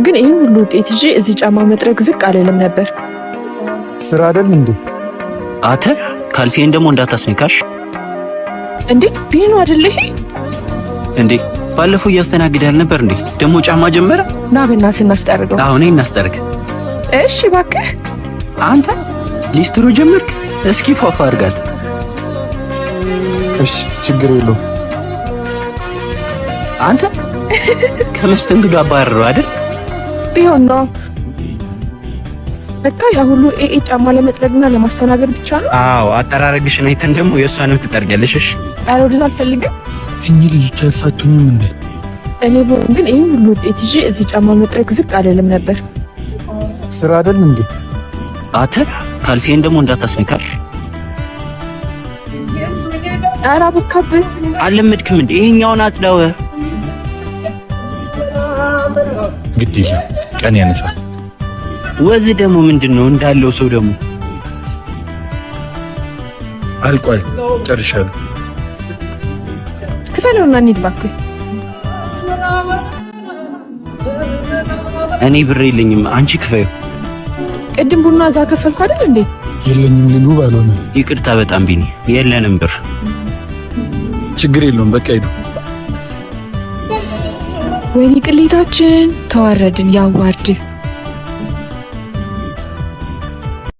ግን ይሄን ሁሉ ውጤት ይዤ እዚህ ጫማ መጥረግ ዝቅ አልልም ነበር። ስራ አይደል እንዴ? አተ ካልሲዬን ደግሞ እንዳታስነካሽ እንዴ። ቢኑ አይደል ይሄ እንዴ? ባለፈው እያስተናግዳል ነበር እንዴ? ደግሞ ጫማ ጀመረ። ና በእናትህ እናስጠርገው። አሁን እናስጠርግ። እሺ እባክህ። አንተ ሊስትሮ ጀመርክ? እስኪ ፏፏ አድርጋት። እሺ ችግር የለውም። አንተ ከመስተንግዶ አባረረው አይደል? ቢሆን ነው በቃ ያ ሁሉ ኤኤ ጫማ ለመጥረግና ለማስተናገድ ብቻ ነው። አዎ አጠራረግሽን አይተን ደግሞ የእሷንም ትጠርጊያለሽ። እሺ ኧረ ወደዛ አልፈልግም። እኚህ ልጆች አይፋቱኝም እንዴ? እኔ ብሆን ግን ይሄን ሁሉ ውጤት ይዤ እዚህ ጫማ መጥረግ ዝቅ አልልም ነበር። ስራ አይደል እንዴ? አተ ካልሲዬን ደግሞ እንዳታስነካሽ። ኧረ በካብህ አልለመድክም እንዴ? ይሄኛውን አጽዳው። ግድ የለም ቀን ያነሳል። ወዝ ደግሞ ምንድነው እንዳለው ሰው ደግሞ አልቋል። ጨርሻለሁ። ክፈለውና እንሂድ እባክህ። እኔ ብር የለኝም፣ አንቺ ክፈዩ። ቅድም ቡና እዛ ከፈልኩ አይደል እንዴ? የለኝም ልሉ ባልሆነ ይቅርታ በጣም ቢኒ፣ የለንም ብር። ችግር የለውም በቃ ሂዱ። ወይኔ ቅሌታችን ተዋረድን። ያዋርድ